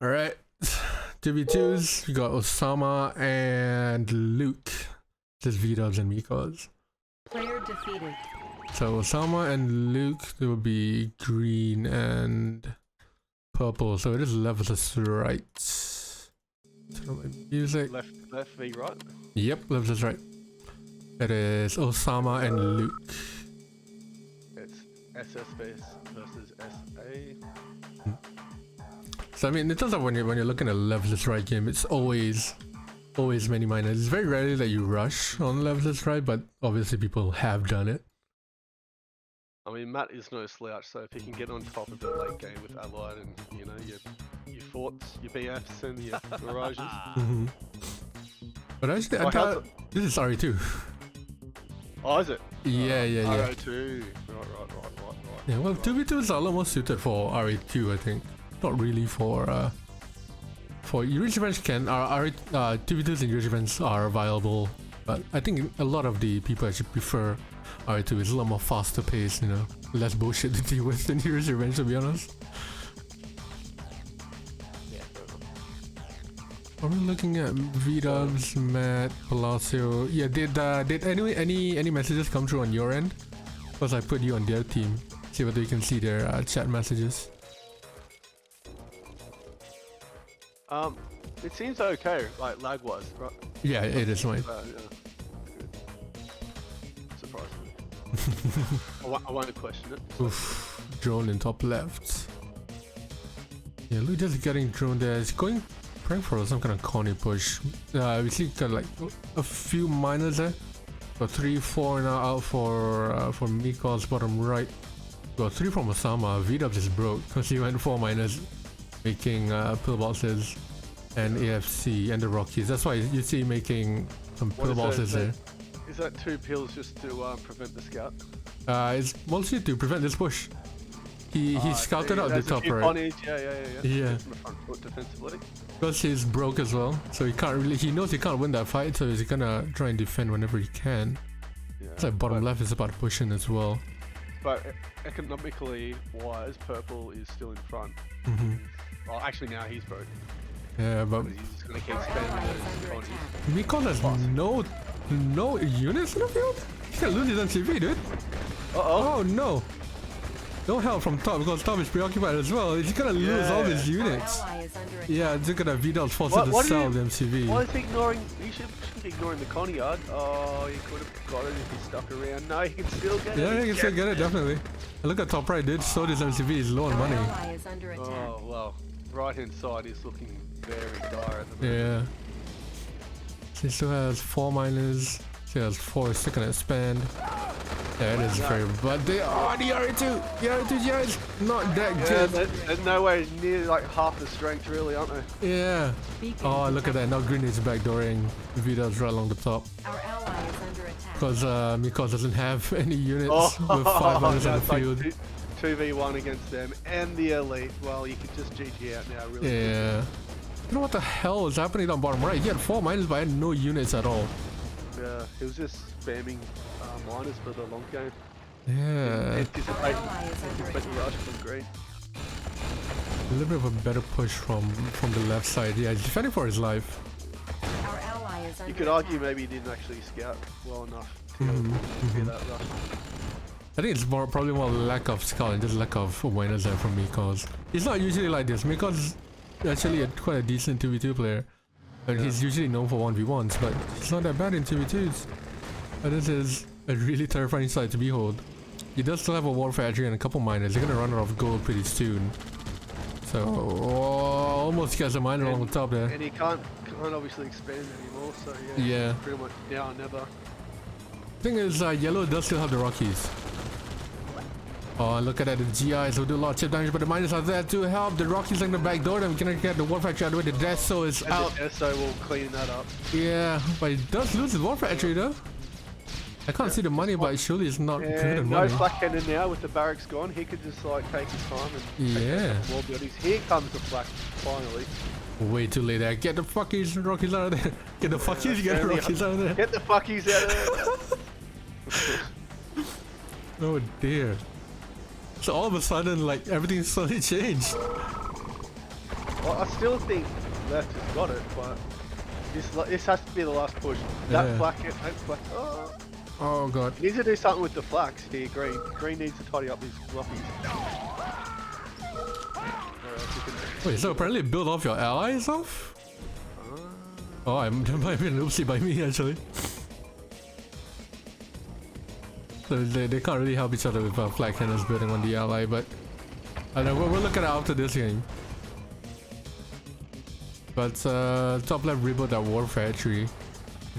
Alright. 2v2s, we got Ossama and Luke. Just Vwwww and Mikoz. Player defeated. So Ossama and Luke, they will be green and purple. So it is left versus right. Turn on my music. Left v right? Yep, left versus right. It is Ossama and Luke. It's SS versus SA. So I mean, in terms of when you're looking at a left versus right game, it's always many minors. It's very rarely that you rush on left versus right, but obviously people have done it. I mean, Matt is no slouch, so if he can get on top of the late game with Allied and, you know, your forts, your BFs and your mirages. But actually, I thought this is RA2. Oh, is it? Yeah. RA2. Right. Yeah, well, 2v2s are a lot more suited for RA2, I think. Not really for Eurasian events can 2v2s and Eurasian events are viable, but I think a lot of the people actually prefer RA2. It's a lot more faster paced, you know, less bullshit to deal with than Eurasian events, to be honest. Yeah. Are we looking at Vwwww, Matt, Palacio? Yeah, did any messages come through on your end? Because I put you on their team. See whether you can see their chat messages. It seems okay, like lag-wise, right? Yeah, it is fine. Yeah. Surprisingly. I won't question it. Oof, drone in top left. Yeah, Luke just getting drone there. It's going praying for some kind of corny push. We see got like a few minors there. Got 3-4 now out for Mikoz bottom right. Got 3 from Ossama. Vwwww just broke because he went 4 minors, making pillboxes and AFC and the Rockies. That's why you see making some pillboxes there. Is that 2 pills just to prevent the scout? It's mostly to prevent this push. He scouted out the top right. Yeah. From the front foot defensively. Because he's broke as well, so he knows he can't win that fight, so he's gonna try and defend whenever he can. Yeah, it's like bottom left is about pushing as well. But economically wise, purple is still in front. Well, actually now he's broke. Yeah, but he's just gonna keep spending Mikoz has no units in the field? He's gonna lose his MCV, dude. Oh no. No help from top because top is preoccupied as well. He's gonna lose all his units. Yeah, just gonna Vwwww force him to sell the MCV. Why is he ignoring? He shouldn't be ignoring the Connie yard. Oh, he could have got it if he stuck around. No, he can still get it. Yeah, he can still get it, definitely. And look at top right, dude. So this MCV is low on money. Oh, well. Right hand side is looking very dire at the Yeah. moment. He still has 4 minors. He has 4 still gonna expand. Yeah, it is very. But they are the RA2. The RA2 is not that good. They're nowhere near like half the strength, really, aren't they? Yeah. Oh, look at that. Now green is backdooring. Vwwww's right along the top. Our ally is under attack. Because Mikoz doesn't have any units with 5 minors in the field. Like 2v1 against them and the elite. Well, you could just GG out now, really. Yeah. You know what the hell is happening down bottom right? He had 4 minors, but had no units at all. Yeah, he was just spamming miners for the long game. Yeah. Anticipate the rush from green. A little bit of a better push from the left side. Yeah, he's defending for his life. Our ally is under You could argue maybe he didn't actually scout well enough to get that rush. I think it's probably more lack of scouting, just lack of awareness there from Mikoz. He's not usually like this. Mikoz is actually quite a decent 2v2 player. But he's usually known for 1v1s, but he's not that bad in 2v2s. But this is a really terrifying sight to behold. He does still have a War Factory and a couple miners. They're gonna run out of gold pretty soon. So, almost gets a miner on the top there. And he can't obviously expand anymore, so yeah. Pretty much now or never. Thing is, yellow does still have the Rockies. Oh, and look at that, the GIs will do a lot of chip damage, but the miners are there to help. The Rockies are in the back door, then we can get the War Factory out of the way. The Deso is out. The Deso will clean that up. Yeah, but he does lose his War Factory though. I can't see the money, but surely it's not good at money. No flak cannon now with the barracks gone. He could just like take his time and take more buildings. Here comes the flak, finally. Way too late there. Get the fuckies Rockies out of there. Get the fuckies, get the Rockies out of there. Get the fuckies out of there. Oh dear. So all of a sudden, like, everything suddenly changed. Well, I still think left has got it, but this has to be the last push. That Yeah. flak, don't flak. Oh. Oh god. Needs to do something with the flax here, Green. Green needs to tidy up these rockies. Wait, so apparently build off your allies off? Oh, that might be an oopsie by me actually. So they can't really help each other with flag cannons building on the ally, but I don't know, we'll look at it after this game. But top left rebuild that warfare tree.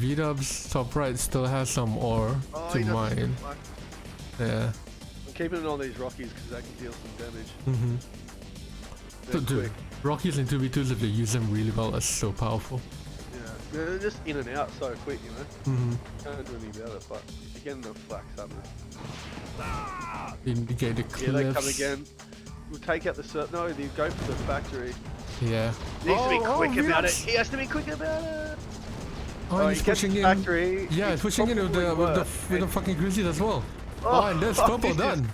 Vwww's top right still has some ore to mine. Yeah. I'm keeping it on these rockies because they can deal some damage. Mm-hmm. So, They're dude, quick. Rockies and 2v2s, if they use them really well, that's so powerful. Yeah, they're just in and out so quick, you know. Mm-hmm. Can't do anything about it, but you're getting the flax happening. Indicate the cliffs. Yeah, they come again. We'll take out the no, they go for the factory. Yeah. Needs to be quick about it. Vwwww. He has to be quick about it. Oh, he's he gets pushing the in. factory. Yeah, he's pushing in with the fucking grizzlies as well. Oh, and there's purple this done.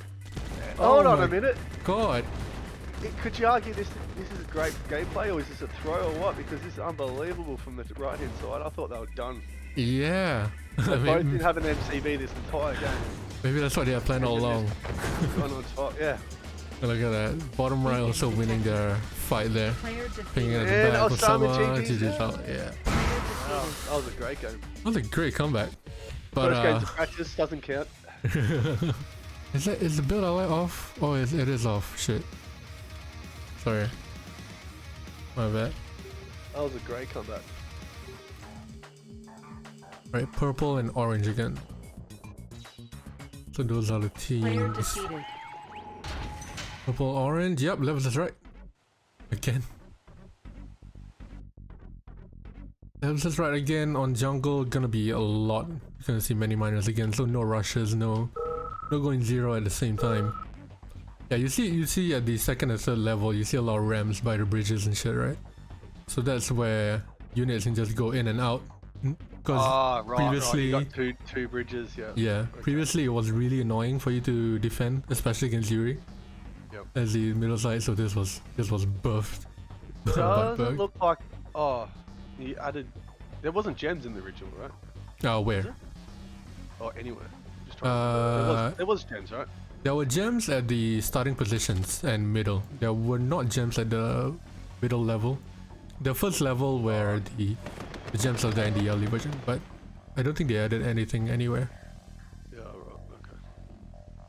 Hold on my a minute. God. Could you argue this is great gameplay, or is this a throw, or what? Because this is unbelievable from the right hand side. I thought they were done. Yeah. They both didn't have an MCB this entire game. Maybe that's what they had planned all along. Gone on top, yeah. Look at that. Bottom right also winning their fight there. Player Picking defeated. at the And back. Ossama Ossama, GG's GG's out. out. Yeah. Wow, that was a great game. That was a great comeback. But First game to practice doesn't count. is the build ally off? Oh, it is off. Shit. Sorry. My bad. That was a great comeback. Right, purple and orange again. So those are the Player teams. defeated. Purple, orange. Yep, levels is right. Again. Levels is right again. On jungle, gonna be a lot. You're gonna see many miners again. So no rushes, no going zero at the same time. Yeah, you see at the second and third level, you see a lot of ramps by the bridges and shit, right? So that's where units can just go in and out. Because previously, Right. You got two bridges, yeah. yeah, Okay. previously it was really annoying for you to defend, especially against Yuri. Yep. As the middle side, so this was buffed. by Doesn't Berg. look like. You added. There wasn't gems in the original, right? Oh, where? Or anywhere. Just trying there was gems, right? There were gems at the starting positions and middle. There were not gems at the middle level. The first level where the gems are there in the early version, but I don't think they added anything anywhere. Yeah, right. Okay.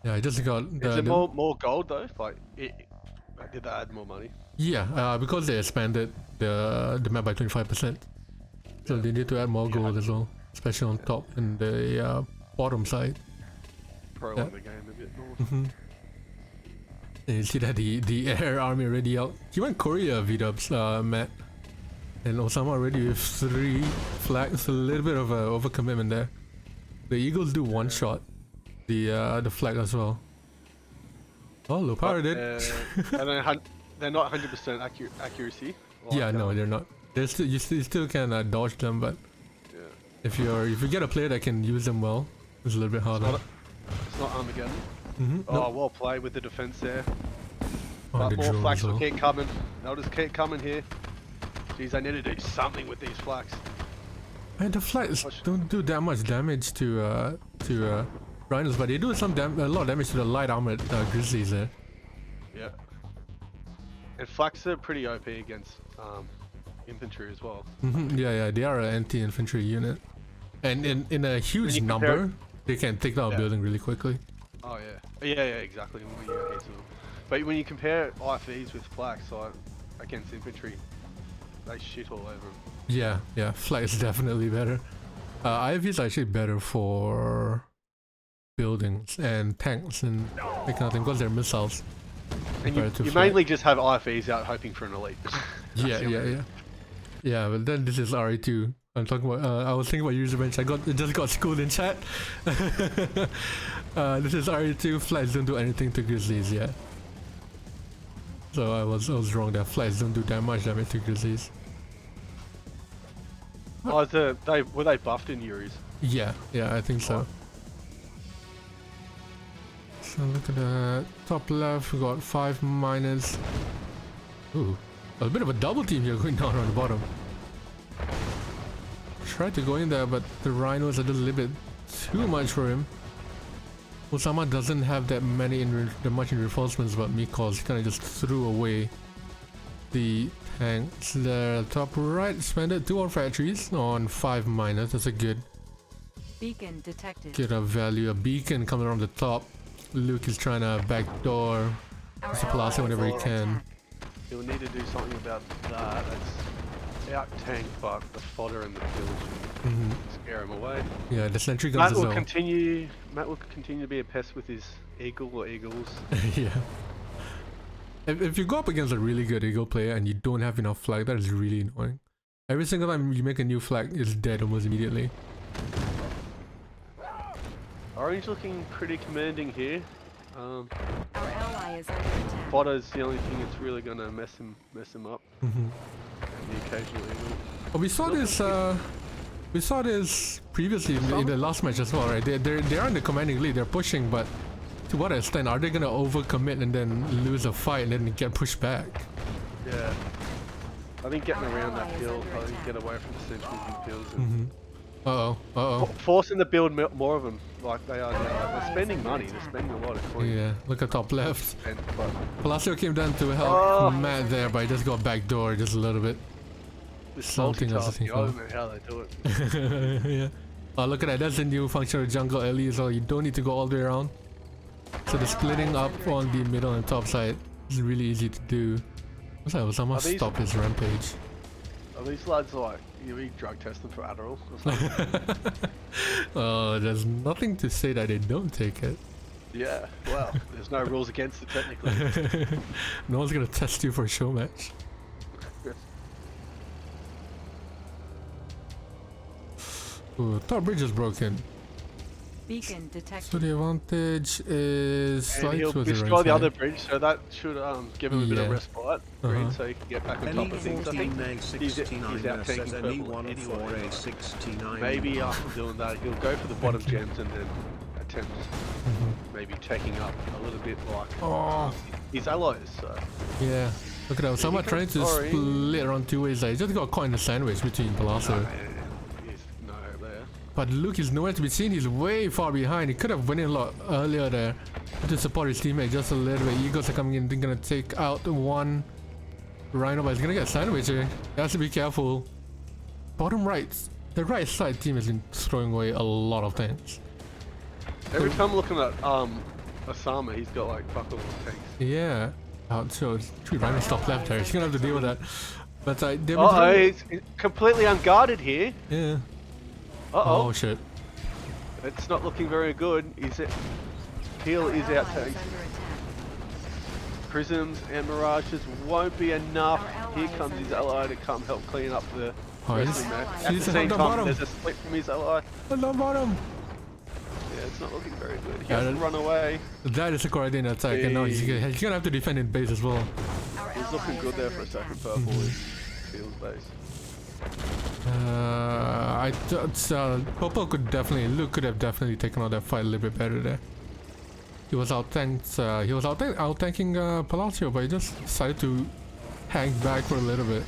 Yeah, I just got Is it more gold though? Like, did they add more money? yeah, because they expanded the map by 25%, so they need to add more gold as well, especially on top and the bottom side. Prolong the game a bit more. Mm-hmm. And you see that the air army already out. He went Korea Vwww's Matt. And Ossama already with 3 flags, a little bit of a overcommitment there. The Eagles do one shot the flag as well. Oh, low power did. And they're not 100% accuracy. Like, Yeah, no, they're not. They're still, you still can dodge them, but Yeah. if you get a player that can use them well, it's a little bit harder. It's not Armageddon. Mm-hmm. Oh, well played with the defense there. Oh, But the more drone flags as well. will keep coming. They'll just keep coming here. Jeez, they need to do something with these flags. And the flags don't do that much damage to rhinos, but they do a lot of damage to the light armored grizzlies there. Yeah. And flags are pretty OP against infantry as well. Mm-hmm. Yeah, they are an anti-infantry unit, and in a huge you number, compare- they can take down a Yeah. building really quickly. Oh yeah, exactly. When you get hit to them. But when you compare IFVs with flags, like against infantry, they shit all over them. Yeah, flag is definitely better. IFV is actually better for buildings and tanks and that kind of thing because they're missiles. And compared to you flag. mainly just have IFVs out hoping for an elite. Yeah, but then this is RA2. I'm talking about. I was thinking about user bench. I just got schooled in chat. This is RA2. Flags don't do anything to grizzlies yet. So I was wrong there. Flags don't do that much damage to grizzlies. Oh, were they buffed in Yuri's? Yeah, I think so. So look at that. Top left, we got 5 miners. Ooh, A bit of a double team here going down on the bottom. Tried to go in there, but the rhinos are just a little bit too much for him. Ossama doesn't have that much in reinforcements, but Mikoz kind of just threw away the tanks. The top right spended 2 more factories on 5 miners. That's a good Beacon detected. value. A beacon coming around the top. Luke is trying to backdoor Our the Palacio ally is whenever he under can. attack. He'll need to do something about that. That's out tank, but the fodder and the pillage scare him away. Yeah, the sentry guns Matt as will well. continue. Matt will continue to be a pest with his eagle or eagles. Yeah. If you go up against a really good eagle player and you don't have enough flag, that is really annoying. Every single time you make a new flag, it's dead almost immediately. Orange looking pretty commanding here. Our ally is under attack. Fodder's the only thing that's really gonna mess him up. Mm-hmm. And the occasional eagle. Oh, we saw this previously in the last match as well, right? They are in the commanding lead. They're pushing, but to what extent are they gonna overcommit and then lose a fight and then get pushed back? Yeah. I think getting Our around ally that is build, under I think attack. get away from the sentries and pills. And Forcing to build more of them like they are now. Our Like, ally they're is spending under money. attack. They're spending a lot of coins. Yeah, look at top left. But Palacio came down to help Oh. Matt there, but he just got backdoor just a little bit. this Something else to multitasking, think I don't of. know how they do it. Yeah. Oh, look at that. That's the new function of jungle LE as well. You don't need to go all the way around. So the splitting up on the middle and top side is really easy to do. What's that? Ossama Are these- stop his rampage. Are these lads like, you drug test them for Adderall or something? Oh, there's nothing to say that they don't take it. Yeah, well, there's no rules against it technically. No one's gonna test you for a show match. Ooh, top bridge is broken. Beacon So detected. the advantage is And he'll towards the destroy right the other side. bridge, so that should give him a bit of Yeah. respite, green, so he can get back on top of things. I think he's out taking purple anyway. Maybe after doing that, he'll go for the bottom gems and then attempt maybe taking up a little bit like Oh, his allies. So. yeah. Look at that. Ossama trying to Sorry. split around 2 ways. Like, he just got caught in the sandwich between Palacio. He's no there. But Luke is nowhere to be seen. He's way far behind. He could have went in a lot earlier there to support his teammate just a little bit. Eagles are coming in. They're gonna take out one Rhino, but he's gonna get sandwiched here. He has to be careful. Bottom right, the right side team has been throwing away a lot of tanks. Every time I'm looking at Ossama, he's got like fuck all the tanks. Yeah. So 3 Rhinos top left there. He's gonna have to deal with that. But they've been Oh, throwing- he's completely unguarded here. yeah. Uh-oh. Oh shit. It's not looking very good. Peel Our is ally out is tank. under attack. Prisms and mirages won't be enough. Our ally Here is comes his under ally to come help clean up the Oh, rest he's- of the match. he's At the at same the time, bottom. there's a split from his ally. On the bottom. Yeah, it's not looking very good. He Yeah, has to that- run away. That is a coordinated attack, and now he's gonna have to defend in base as well. Our He's ally looking is good there under for a second. attack. Purple is Peel's base. I thought Purple could definitely, Luke could have definitely taken on that fight a little bit better there. He was out-tanked, he was out-tanking Palacio, but he just decided to hang back for a little bit.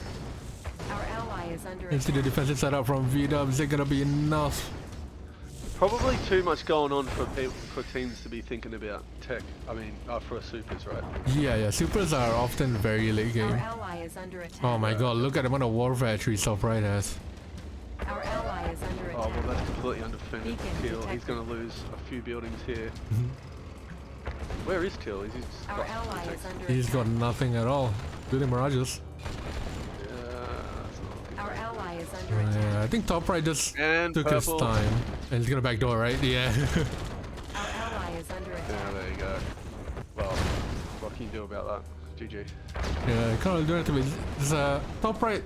Our ally is under You see the attack. defensive setup from Vwwww. Is it gonna be enough? Probably too much going on for teams to be thinking about tech. I mean, for supers, right? Yeah, supers are often very late Our game. ally is under attack. Oh my god, look at the amount of war factories top right has. Our ally is under Oh, well, attack. that's completely undefended. Beacon Teal, he's detected. going to lose a few buildings here. Where is Teal? Is he just Our got ally is protect- under He's got attack. nothing at all. Building mirages. Yeah, that's not Our ally is under attack. Yeah, I think top right just And took his purple. time. And he's gonna backdoor, right? Yeah. Our ally is under Yeah, attack. there you go. Well, what can you do about that? GG. Yeah, can't really do anything. There's top right,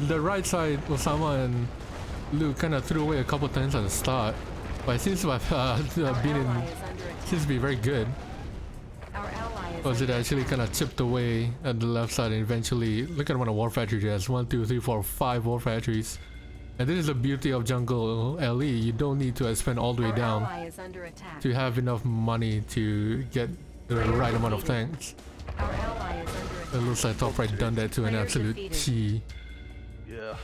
the right side, Ossama and Luke kind of threw away a couple times at the start, but it seems to have Our been ally in, is under attack. seems to be very good. Our ally is Because it under actually kind of chipped away at the left side and eventually, look at the amount of war factories it has. 1, 2, 3, 4, 5 war factories. And this is the beauty of jungle LE. You don't need to spend all the way Our down ally is under attack. to have enough money to get the right amount of tanks. Our ally is under It looks like top right done that to an Player absolute defeated. T. Yeah.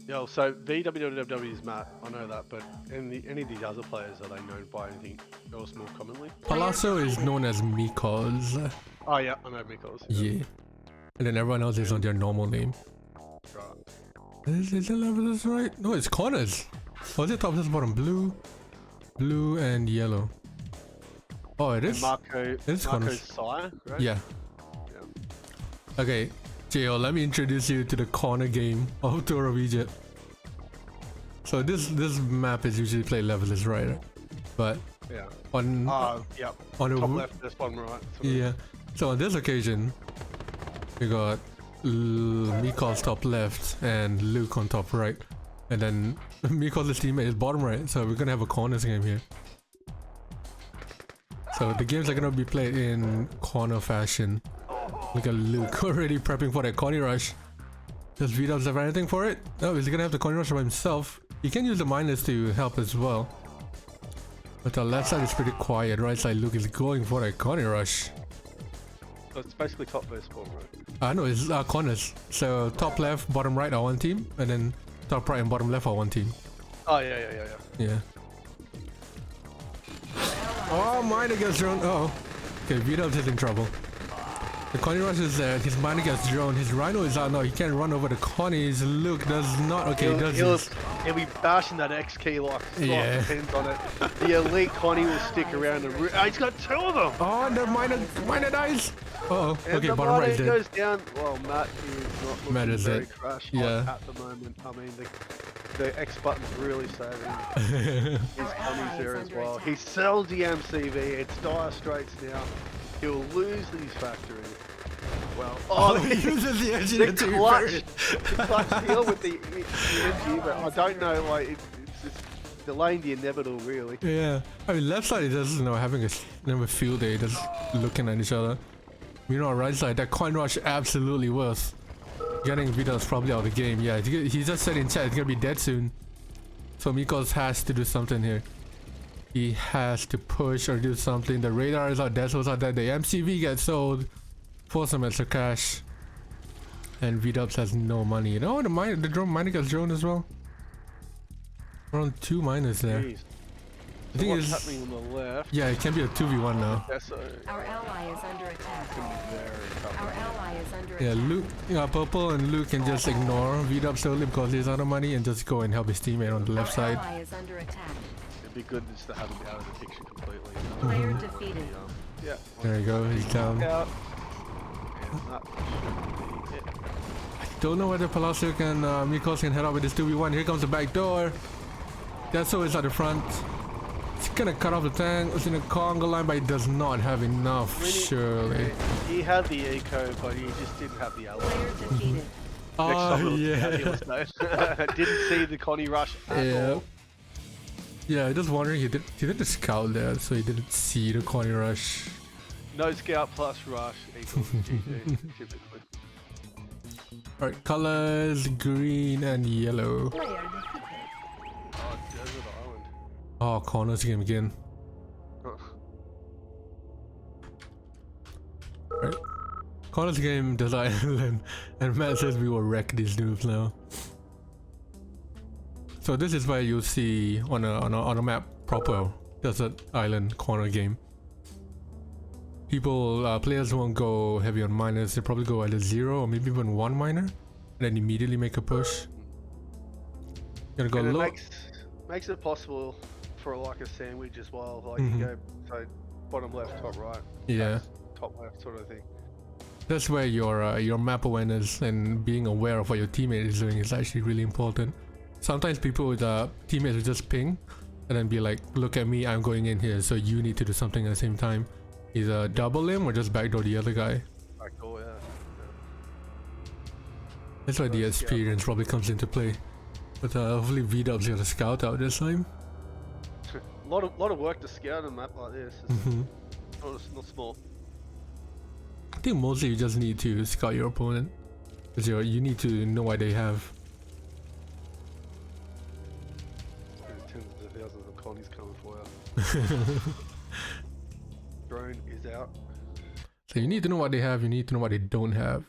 Yo, so Vwww is Matt, I know that, but any of these other players, are they known by anything else more commonly? Palazzo is known as Mikoz. Oh yeah, I know Mikoz. Yeah. And then everyone else is on their normal name. Right. Is the level this right? No, it's corners. Oh, is it top left bottom? Blue and yellow. Oh, it is? Marco's corners. sire, right? Yeah. Yeah. Okay, Jo, let me introduce you to the corner game of Tour of Egypt. So this map is usually played level is right? But Yeah. on Yeah. on the Top left, this bottom right. sort of. yeah. So on this occasion, we got Mikoz top left and Luke on top right, and then Mikoz's teammate is bottom right. So we're gonna have a corners game here. So the games are gonna be played in corner fashion. Look at Luke already prepping for that corner rush. Does Vwwww have anything for it? No, he's gonna have the corner rush by himself. He can use the miners to help as well. But the left side is pretty quiet. Right side, Luke is going for that corner rush. So it's basically top versus bottom right. No, it's corners. So top left, bottom right are one team, and then top right and bottom left are one team. Oh yeah. Yeah. Oh, miner gets drone. Oh, okay, Vwwww is in trouble. The Connie rush is there. His miner gets drone. His rhino is out now. He can't run over the Connies. Luke does not. Okay, he does this. He'll be bashing that X key like Yeah. depends on it. The elite Connie will stick around and he's got two of them. Oh, the miner dies. Uh-oh. And Okay, the bottom right is miner dead. goes down. Well, Matt is not looking Matt is very dead. crash Yeah. at the moment. I mean, the X button's really saving his Connies there as well. He sells the MCV. It's dire straits now. He'll lose these factories. Well, He uses the the engineer clutch deal with the energy, but I don't know, like, it's delaying the inevitable, really. Yeah. I mean, left side is just, having a field day, just looking at each other. Right side, that coin rush absolutely worth. Getting Vwww's probably out of the game. Yeah, he just said in chat it's gonna be dead soon. So Mikoz has to do something here. He has to push or do something. The radar is out, Desol's out there. The MCV gets sold for some extra cash. And Vwwww has no money. No, the drone miner gets drone as well. Around 2 miners there. Jeez. I think What's it's happening on the left? yeah, it can be a 2v1 now. That's Our ally is under attack. very tough. Our ally is under Yeah, attack. Luke, Purple and Luke can just ignore Vwwww slowly because he's out of money and just go and help his teammate on the left Our side. ally is under attack. It'd be good just to have him out of the picture completely. Player defeated. Yeah. There you go, he's down. Out. And that should be it. Don't know whether Palazzo and Mikoz can head out with this 2v1. Here comes the back door. Deso is at the front. He's gonna cut off the tank. It's in a conga line, but he does not have enough, surely. He had the eco, but he just didn't have the ally. Player defeated. Oh, yeah. Didn't see the Connie rush at Yeah. all. Yeah, just wondering, he did the scout there, so he didn't see the Connie rush. No scout plus rush equals GG, typically. Alright, colors green and yellow. Player defeated. Oh, Desert Island. Oh, corners game again. Huh. Alright. Corners game, Desert Island, and Matt says we will wreck these noobs now. So this is where you'll see on a map proper Desert Island corner game. Players won't go heavy on miners. They probably go either 0 or maybe even 1 miner, and then immediately make a push. Gonna go And it low. makes it possible for like a sandwich as well. Like you go so bottom left, top right. Yeah, Top left sort of thing. that's where your map awareness and being aware of what your teammate is doing is actually really important. Sometimes people with teammates will just ping and then be like, look at me, I'm going in here, so you need to do something at the same time. Either double him or just backdoor the other guy. Backdoor, yeah. That's why the experience probably comes into play. But hopefully Vwww's got a scout out this time. A lot of work to scout a map like this. It's not small. I think mostly you just need to scout your opponent. Because you need to know what they have. There's tens of thousands of colonies coming for you. Drone is out. So you need to know what they have, you need to know what they don't have.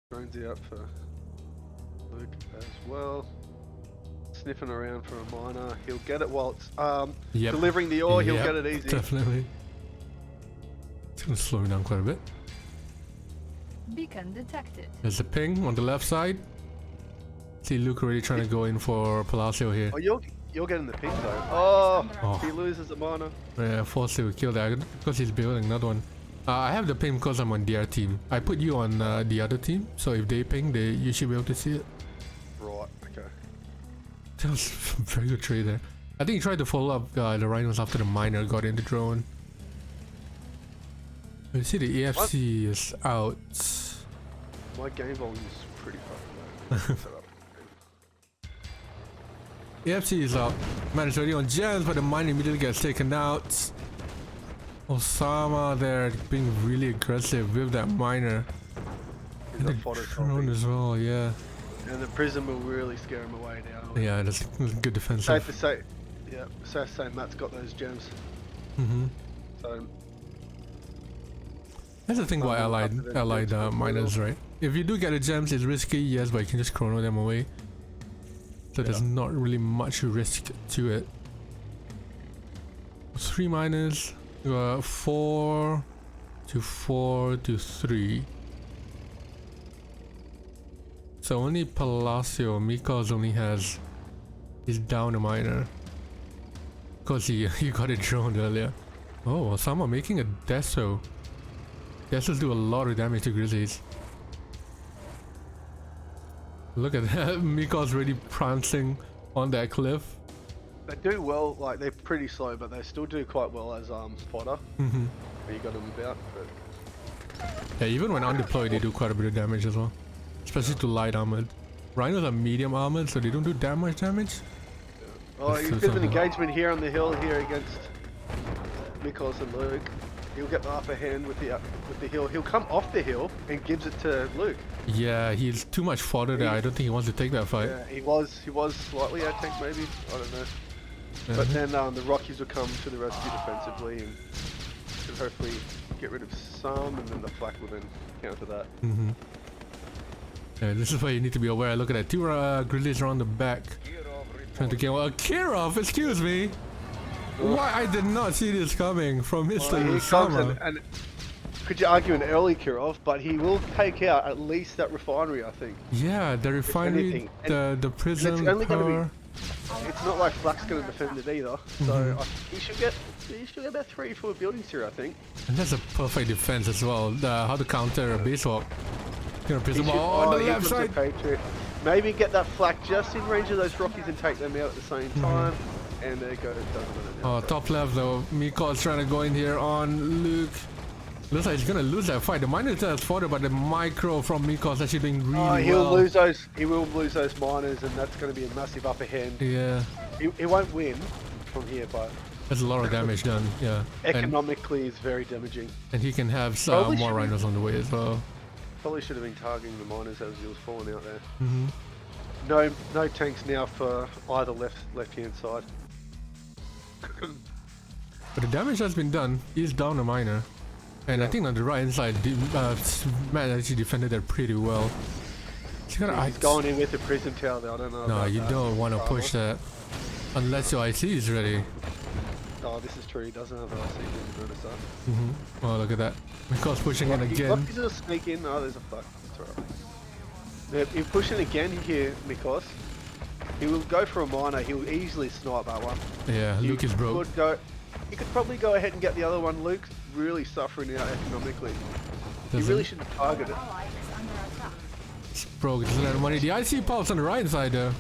Drones out for Luke as well. Sniffing around for a miner. He'll get it while it's delivering the ore. He'll get it easy. Definitely. It's gonna slow down quite a bit. Beacon detected. There's a ping on the left side. See Luke already trying to go in for Palacio here. Oh, you're getting the ping though. Oh, he loses a miner. Yeah, forcefully we kill that because he's building another one. I have the ping because I'm on their team. I put you on the other team, so if they ping, you should be able to see it. Right, okay. That was a very good trade there. I think he tried to follow up the rhinos after the miner got in the drone. You see the AFC is out. My game volume is pretty fucking low. AFC is up. Man is already on gems, but the mine immediately gets taken out. Ossama there being really aggressive with that miner. And the drone as well, yeah. And the prism will really scare him away now. Yeah, that's good defensive. Safe to say, yeah, safe to say Matt's got those gems. So that's the thing about allied miners, right? If you do get the gems, it's risky, yes, but you can just chrono them away. So there's not really much risk to it. 3 miners, 4 to 4 to 3. So only Palacio, Mikoz only is down a miner. Because he got it droned earlier. Oh, Ossama making a Deso. Desos do a lot of damage to Grizzlies. Look at that, Mikoz really prancing on that cliff. They do well, like they're pretty slow, but they still do quite well as spotter. When you got them about. But yeah, even when undeployed, they do quite a bit of damage as well. Especially to light armored. Rhinos are medium armored, so they don't do that much damage. Oh, you get an engagement here on the hill here against Mikoz and Luke. He'll get the upper hand with the hill. He'll come off the hill and gives it to Luke. Yeah, he's too much fodder there. I don't think he wants to take that fight. Yeah, he was slightly out tank maybe. I don't know. But then the Rockies will come to the rescue defensively and should hopefully get rid of some, and then the flak will then counter that. Yeah, this is why you need to be aware. Look at that. 2 Grizzlies around the back. Trying to get Kirov, excuse me! Why? I did not see this coming from Mr. Ossama. And could you argue an early Kirov, but he will take out at least that refinery, I think. Yeah, the refinery, the prison, it's only going to be. It's not like Flak's going to defend it either, so he should get about 3-4 buildings here, I think. And that's a perfect defense as well. How to counter a base walk. Gonna prison on the left side. Maybe get that Flak just in range of those Rockies and take them out at the same time. And there goes. Top left though. Mikoz trying to go in here on Luke. Looks like he's gonna lose that fight. The miners has fought, but the micro from Mikoz actually doing really well. He will lose those miners, and that's going to be a massive upper hand. Yeah. He won't win from here, but there's a lot of damage done. Yeah. Economically, it's very damaging. And he can have some more rhinos on the way as well. Probably should have been targeting the miners as he was falling out there. No tanks now for either left hand side. But the damage has been done. He's down a miner. And I think on the right hand side, Matt actually defended that pretty well. He's going in with the prison tower though, I don't know. No, you don't want to push that. Unless your IC is ready. Oh, this is true, he doesn't have an IC to do this. Oh, look at that. Mikoz pushing in again. He's gonna sneak in. Oh, there's a fuck. That's alright. He's pushing again here, Mikoz. He will go for a miner, he'll easily snipe that one. Yeah, Luke is broke. He could probably go ahead and get the other one. Luke's really suffering out economically. He really shouldn't target it. It's broke, doesn't have money. The IC pops on the right side though.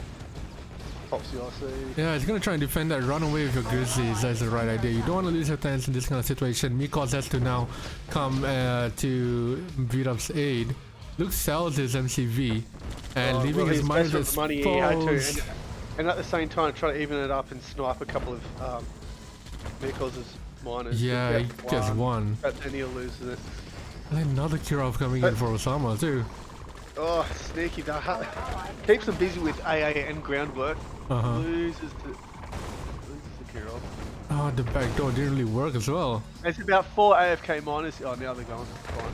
Pops the IC. Yeah, he's gonna try and defend that. Run away with your Grizzlies. That's the right idea. You don't want to lose your tanks in this kind of situation. Mikoz has to now come to Vwwww's aid. Luke sells his MCV and leaving his miners exposed. Money he had to, and at the same time try to even it up and snipe a couple of Mikoz's miners. Yeah, he gets one. But then he'll lose it. And another Kirov coming in for Ossama too. Oh, sneaky. Keeps him busy with AA and groundwork. Loses the care of. Oh, the back door didn't really work as well. There's about 4 AFK miners. Oh, now they're gone. Fine.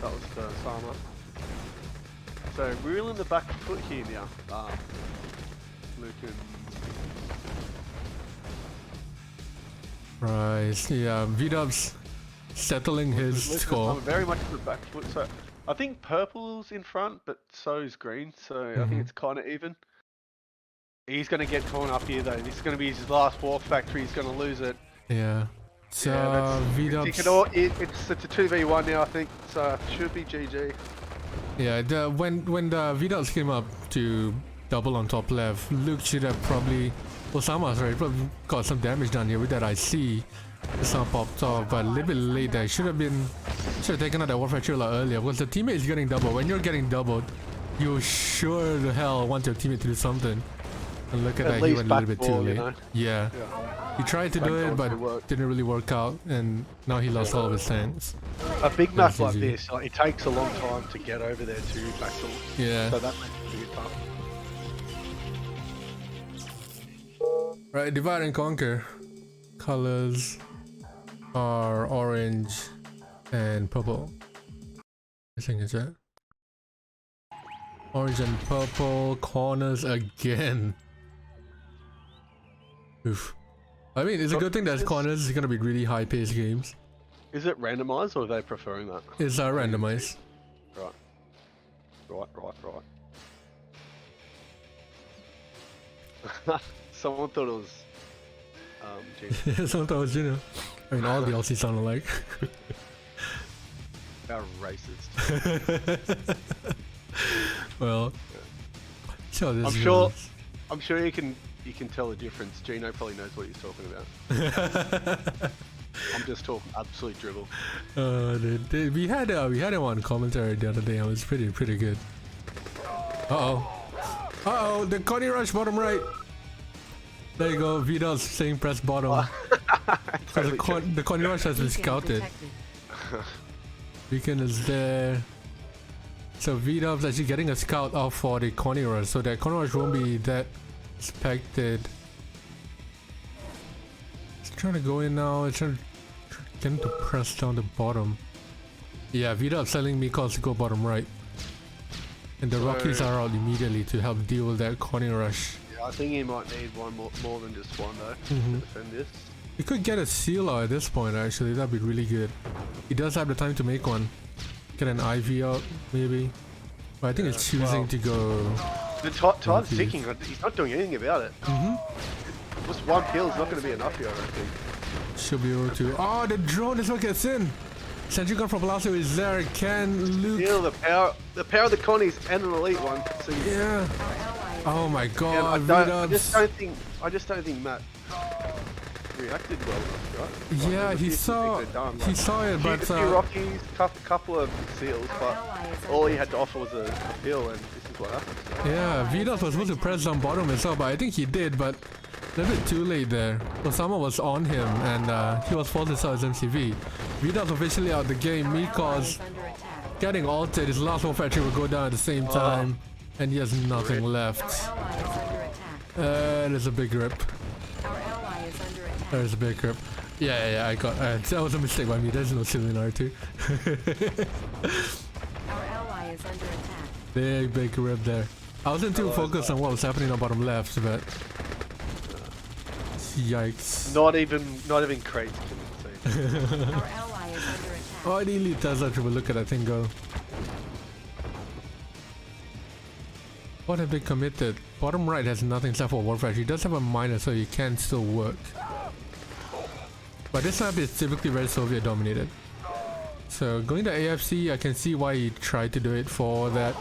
That was for Ossama. So we're in the back foot here now. Luke and... Right, yeah, Vwww's settling his Luke and score. Ossama very much in the back foot. So I think purple's in front, but so is green. So I think it's kind of even. He's going to get torn up here though. This is going to be his last walk factory. He's going to lose it. Yeah. So Vwww's... It's a 2v1 now, I think. So it should be GG. Yeah, when the Vwww's came up to double on top left, Luke should have probably... Ossama's right, probably got some damage down here with that IC. It's not popped off, but a little bit late there. Should have taken out that warfare trailer earlier because the teammate is getting doubled. When you're getting doubled, you sure the hell want your teammate to do something. And look at that, he went a little bit too late. You know? Yeah. He tried to do it, but didn't really work out, and now he lost all of his tanks. A big map like this, it takes a long time to get over there too, Maxwell. Yeah. So that makes it tough. Right, divide and conquer. Colors are orange and purple. I think it's that. Orange and purple corners again. Oof. I mean, it's a good thing that corners is gonna be really high-paced games. Is it randomized or are they preferring that? It's randomized. Right. Someone thought it was Gino. Someone thought it was Gino. I mean, all the LC sound alike. How racist. Well, so this I'm sure you can tell the difference. Gino probably knows what he's talking about. I'm just talking absolute dribble. Dude, we had him on commentary the other day. It was pretty good. The Connie Rush bottom right. There you go. Vwww's saying press bottom. The Connie Rush has been scouted. Beacon is there. So Vwww's actually getting a scout off for the Connie Rush, so that Connie Rush won't be that expected. He's trying to go in now. He's trying to get him to press down the bottom. Yeah, Vwww's telling Mikoz to go bottom right. And the Rockies are out immediately to help deal with that Connie Rush. Yeah, I think he might need one more than just one though to defend this. He could get a sealer at this point actually, that'd be really good. He does have the time to make one. Get an IV out maybe. But I think it's choosing to go... The time's ticking, he's not doing anything about it. Just one kill is not going to be enough here, I don't think. Should be able to... Oh, the drone is what gets in! Sentry gun from Palazzo is there. Can Luke... Still the power of the Connies and an elite one. So yeah. Oh my god, I just don't think Matt reacted well enough, right? Like, yeah, he saw it, but... A few Rockies, couple of seals, but all he had to offer was a kill, and this is what happened. So. Yeah, Vwww was supposed to press down bottom as well, but I think he did, but a little bit too late there. Ossama was on him, and he was forced to sell his MCV. Vwww's officially out the game. Mikoz getting ulted. His last one factory will go down at the same time, and he has nothing left. There's a big rip. There's a big rip. Yeah, I got... that was a mistake by me. There's no seal in R2. Our ally is under attack. Big rip there. I wasn't too focused on what was happening on bottom left, but... Yikes. Not even crates can see. Our ally is under attack. Oh, the elite Tesla will look at that thing go. What have they committed? Bottom right has nothing except for warfare. He does have a miner, so he can still work. But this map is typically very Soviet dominated. So going to AFC, I can see why he tried to do it for that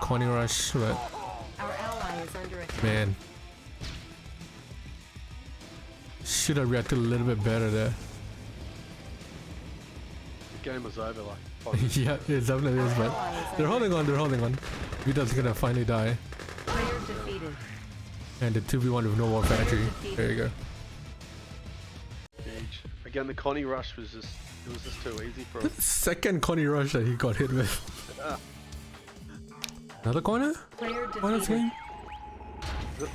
Connie Rush, but Our ally is under attack. man, should have reacted a little bit better there. The game was over like 5 minutes. Yeah, it definitely is, but they're holding on. Vwww's gonna finally die. Player defeated. And the 2v1 with no war factory. There you go. Huge. Again, the Connie Rush was just too easy for him. Second Connie Rush that he got hit with. Yeah. Another corner? Player Corner's defeated. game?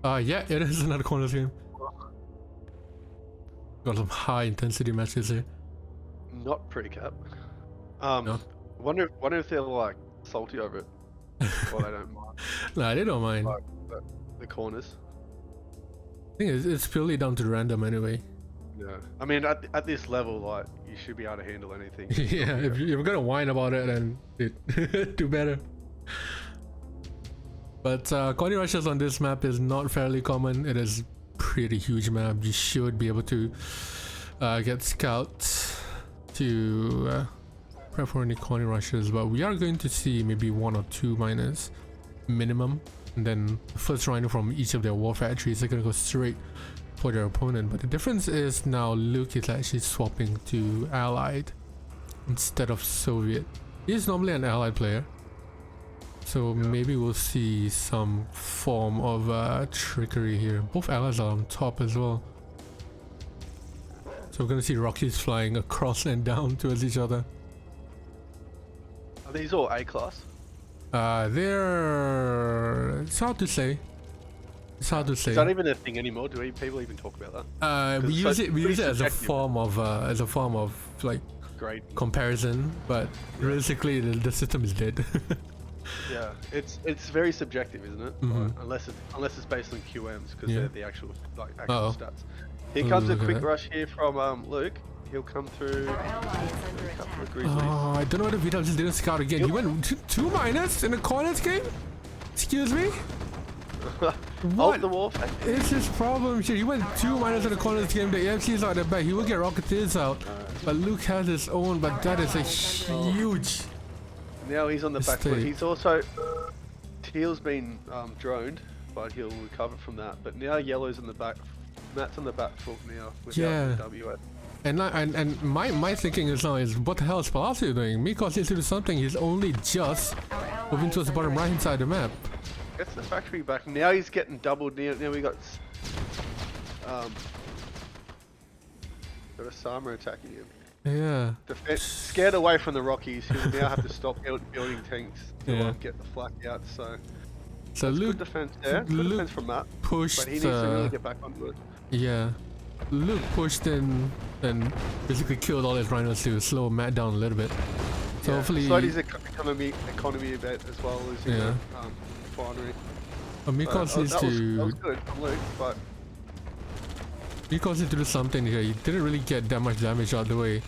Yeah, it is another corners game. Got some high intensity matches here. Not pre-cap. No. Wonder if they're like salty over it, or they don't mind. Nah, they don't mind. Like the corners. I think it's purely down to random anyway. Yeah. I mean, at this level, like you should be able to handle anything. Yeah, if you're gonna whine about it, then do better. But corner rushes on this map is not fairly common. It is pretty huge map. You should be able to get scouts to prep for any corner rushes, but we are going to see maybe 1 or 2 miners minimum, and then the first rhino from each of their war factories are gonna go straight for their opponent. But the difference is now Luke is actually swapping to Allied instead of Soviet. He's normally an Allied player, so maybe we'll see some form of trickery here. Both allies are on top as well, so we're gonna see rockets flying across and down towards each other. Are these all A class? It's hard to say. It's hard to say. Is that even a thing anymore? Do people even talk about that? We use it as a form of like Great. comparison, but realistically the system is dead. Yeah, it's very subjective, isn't it? Like, unless it's based on QMs, because they're the actual stats. Here comes a quick rush here from Luke. He'll come through. Our ally is under attack. Oh, I don't know what if Vwwww just didn't scout again. He went 2 minus in the corners game? Excuse me? What the wall. is his problem here? He went 2 minus in the corners game. The AFC's out the back. He will get Rocketeers out. But Luke has his own, but that is a huge... Now he's on the back foot. He's also... Teal's been droned, but he'll recover from that. But now Yellow's in the back. Matt's on the back foot now without the W. And my thinking is now is what the hell is Palacio doing? Mikoz needs to do something. He's only just moving towards the bottom right hand side of the map. Gets the factory back. Now he's getting doubled. Now we got Ossama attacking him. Yeah. Scared away from the Rockies. He'll now have to stop building tanks to get the flak out. So Luke, good defense there. Good defense from Matt. Pushed. But he needs to really get back onto it. Yeah. Luke pushed in and basically killed all his rhinos to slow Matt down a little bit. So hopefully... slowed his economy a bit as well as the refinery. Mikoz needs to... That was good from Luke, but... Mikoz needs to do something here. He didn't really get that much damage out of the way.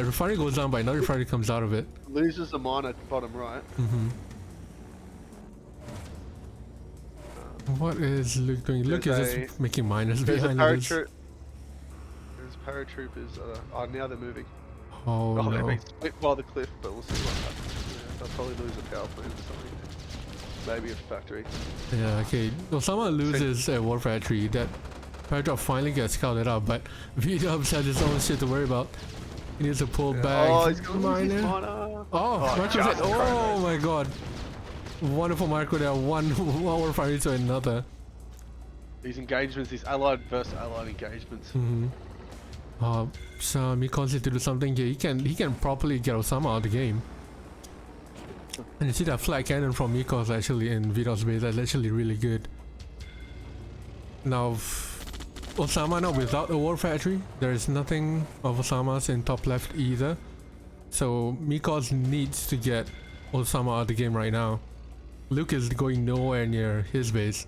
Refinery goes down, but another refinery comes out of it. Loses the mine at the bottom right. What is Luke doing? Luke is just making miners behind us. There's paratroopers. Now they're moving. Oh no. They're being split by the cliff, but we'll see what happens. Yeah, they'll probably lose a power plant or something. Maybe a factory. Yeah, okay. Ossama loses a war factory. That paratrop finally gets scouted out, but Vwwww has his own shit to worry about. He needs to pull back. Oh, he's going to lose his miner. Oh my god. Wonderful Marco there. One war factory to another. These engagements, these allied versus allied engagements. So Mikoz needs to do something here. He can properly get Ossama out of the game. And you see that flat cannon from Mikoz actually in Vwwww's base. That's actually really good. Now Ossama now without a war factory. There is nothing of Ossama's in top left either. So Mikoz needs to get Ossama out of the game right now. Luke is going nowhere near his base.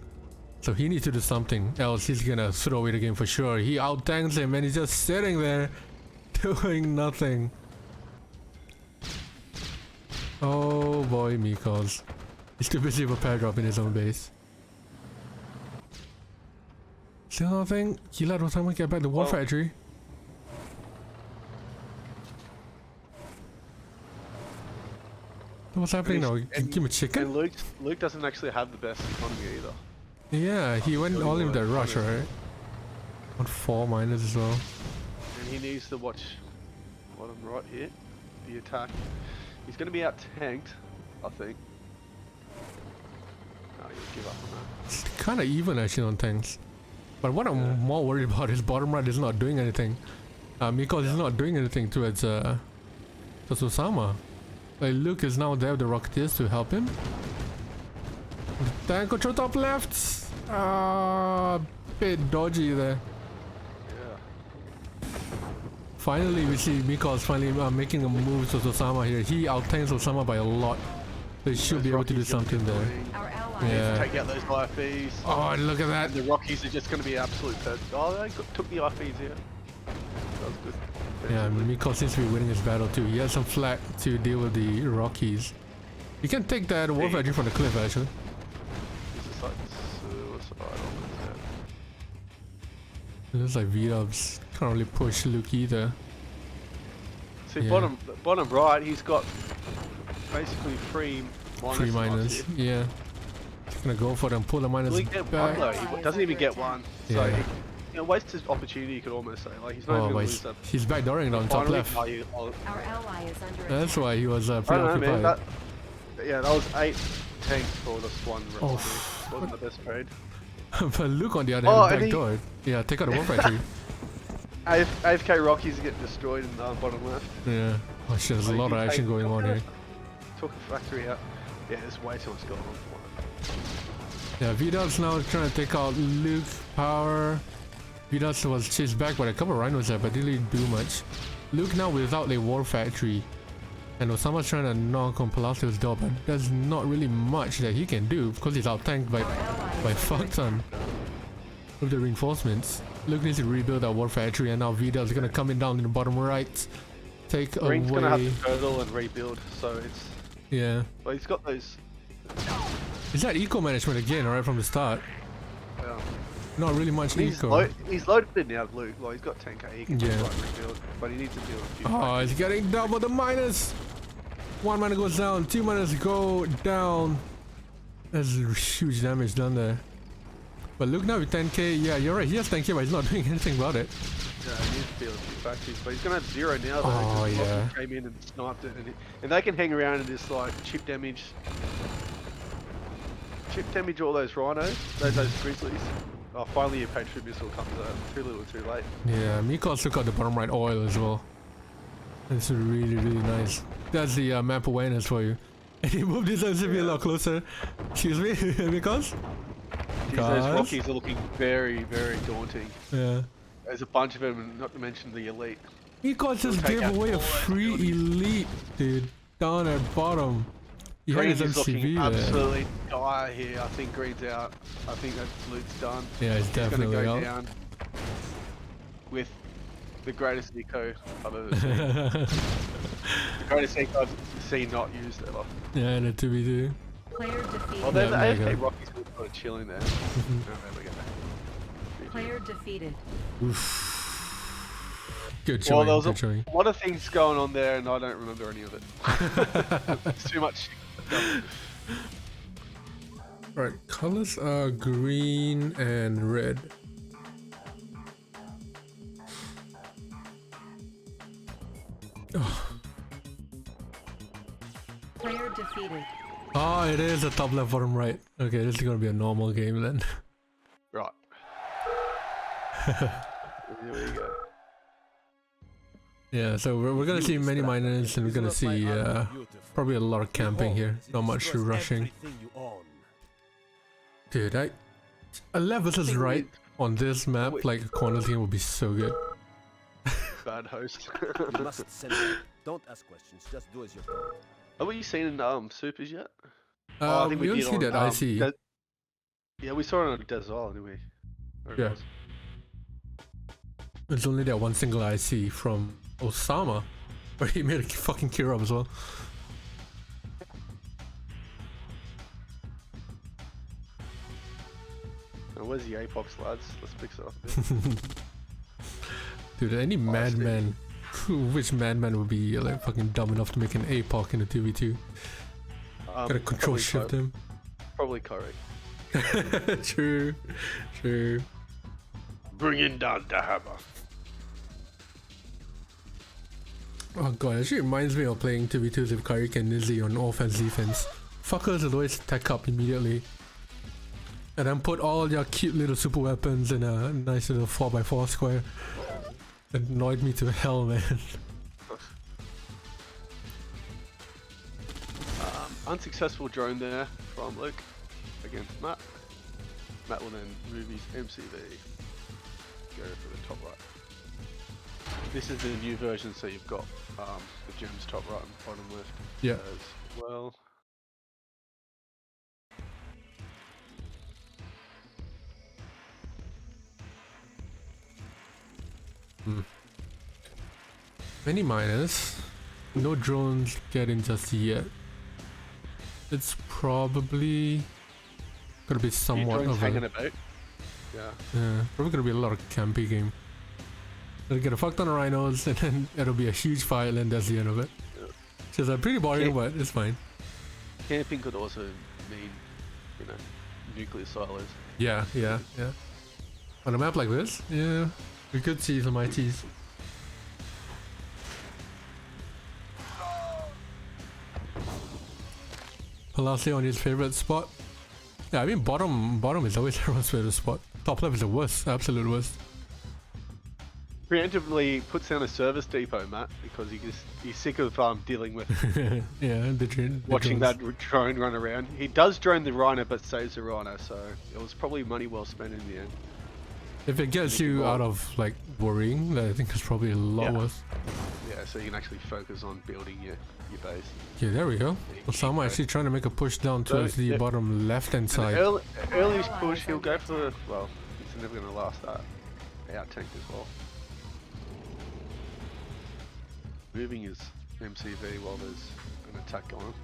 So he needs to do something, else he's gonna throw away the game for sure. He out-tanks him and he's just sitting there doing nothing. Oh boy, Mikoz. He's too busy with a paradrap in his own base. Still nothing? He let Ossama get back the war factory. What's happening now? Give him a chicken? And Luke doesn't actually have the best economy either. Yeah, he went all in that rush, right? On 4 miners as well. And he needs to watch bottom right here, the attack. He's going to be out tanked, I think. No, he'll give up on that. It's kind of even actually on tanks. But what I'm more worried about is bottom right is not doing anything. Mikoz is not doing anything towards Ossama. Like Luke is now there with the Rocketeers to help him. Tank control top left. Bit dodgy there. Yeah. Finally, we see Mikoz finally making a move to Ossama here. He out-tanks Ossama by a lot. They should be able to do something there. Our ally Yeah. Take out those IFEs. Oh, look at that. And the Rockies are just going to be absolute perfect. Oh, they took the IFEs here. That was good. Yeah, Mikoz seems to be winning his battle too. He has some flak to deal with the Rockies. You can take that Wolf Edge from the cliff actually. This is like suicidal. It looks like Vwww's can't really push Luke either. See, Yeah. bottom right, he's got basically three Three miners. here. Yeah. He's gonna go for them, pull the miners Will he get one back. though? He doesn't even get one. So, Yeah. he, wastes his opportunity, you could almost say. Like, he's not Oh, even but going to lose that. he's backdooring it on top Finally, left. oh, you- oh, Our ally is under That's attack. why he was I don't know, preoccupied. man. Yeah, that was 8 tanks for this one round. Oh. Wasn't the best trade. But Luke on the other Oh, hand and he- backdoored. Yeah, take out the Wolf Factory. AFK Rockies get destroyed in the bottom left. Yeah. Oh shit, there's a lot of action going on here. Took the factory out. Yeah, there's way too much going on. Yeah, Vwww's now trying to take out Luke Power. Vwww was chased back by a couple of rhinos there, but didn't really do much. Luke now without a war factory. And Ossama's trying to knock on Palacio's door, but there's not really much that he can do because he's out-tanked by fuck ton with the reinforcements. Luke needs to rebuild that war factory, and now Vwww's gonna come in down in the bottom right. Take Green's away. gonna have to turtle and rebuild, so it's. Yeah. Well, he's got those. Is that eco management again, right from the start? Not really much He's, eco. he's loaded now, Luke. Well, he's got 10k. He can Yeah. just like rebuild, but he needs to build a few. Oh, he's getting double the minus. One miner goes down, 2 miners go down. That's huge damage done there. But Luke now with 10k, yeah, you're right. He has 10k, but he's not doing anything about it. Yeah, he needs to build a few factories, but he's gonna have 0 now though. Oh, 'cause yeah. Rockies came in and sniped it, and they can hang around and just like chip damage all those rhinos, those grizzlies. Oh, finally your Patriot missile comes out. Too little, too late. Yeah, Mikoz took out the bottom right oil as well. That's really, really nice. That's the map awareness for you. And he moved his LCV a lot closer. Excuse me, Mikoz? These those Rockies are looking very, very daunting. Yeah. There's a bunch of them, and not to mention the elite. Mikoz just gave away a free elite, dude. Down at bottom. He had Green's his is looking MCV there. absolutely dire here. I think Green's out. I think that Luke's done. Yeah, he's definitely gonna go out. down with the greatest eco I've ever seen. The greatest eco I've seen not used ever. Yeah, and a 2v2. Player defeated. Well, then the Yeah, mega. AFK Rockies were sort of chilling there. Oh, there we go. Player defeated. Oof. Good Well, showing, there was good showing. a lot of things going on there, and I don't remember any of it. It's too much. Right, colors are green and red. Oh. Player defeated. Oh, it is a top left bottom right. Okay, this is gonna be a normal game then. Right. Here we go. Yeah, so we're gonna see many miners and we're gonna see probably a lot of camping here. Not much rushing. Dude, a left versus right on this map, like a corner team would be so good. Bad host. You mustn't send it. Don't ask questions. Just do as you're told. Have you seen in supers yet? I think We don't did see that IC. Yeah, we saw it on Des Isle anyway. Or it Yeah. was. There's only that one single IC from Ossama, where he made a fucking cure up as well. Now, where's the Apox lads? Let's fix it up a bit. Dude, any madman, which madman would be like fucking dumb enough to make an APOC in a 2v2? Gotta control probably shift him. Probably Corey. True, true. Bringing down the hammer. Oh god, it actually reminds me of playing 2v2s with Karik and Nizzy on offense defense. Fuckers would always tech up immediately. And then put all your cute little super weapons in a nice little 4x4 square. It annoyed me to hell, man. Unsuccessful drone there from Luke against Matt. Matt will then move his MCV. Go for the top right. This is the new version, so you've got the gems top right and bottom left. Yeah. As well. Many miners. No drones getting just yet. It's probably gonna be somewhat of hanging a about. probably gonna be a lot of campy game. They'll get a fuck ton of rhinos and then it'll be a huge fight and that's the end of it. Yeah. Which is pretty boring, but it's fine. Camping could also mean, you know, nuclear silos. Yeah. On a map like this, yeah, we could see some ITs. Palacio on his favorite spot. Yeah, I mean bottom is always everyone's favorite spot. Top left is the worst, absolute worst. Preemptively puts down a service depot, Matt, because he's sick of dealing with Yeah, the drone. watching that drone run around. He does drone the rhino, but saves the rhino, so it was probably money well spent in the end. If it gets you out of like worrying, then I think it's probably a lot worse. Yeah, so you can actually focus on building your base. Okay, there we go. Ossama actually trying to make a push down towards the bottom left hand side. Earliest push, he'll go for, well, he's never going to last that. Out tank as well. Moving his MCV while there's an attack going on.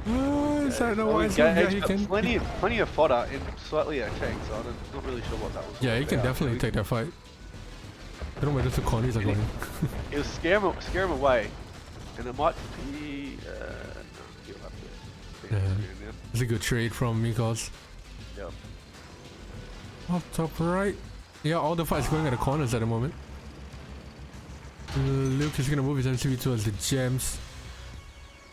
I don't know why it's not he can. Plenty of fodder in slightly out tank, so I'm not really sure what that was. Yeah, he can definitely take that fight. I don't know where the cornies are going. He'll scare him away, and it might be. No, he'll have to. Yeah. It's a good trade from Mikoz. Yep. Up top right. Yeah, all the fights going at the corners at the moment. Luke is gonna move his MCV towards the gems.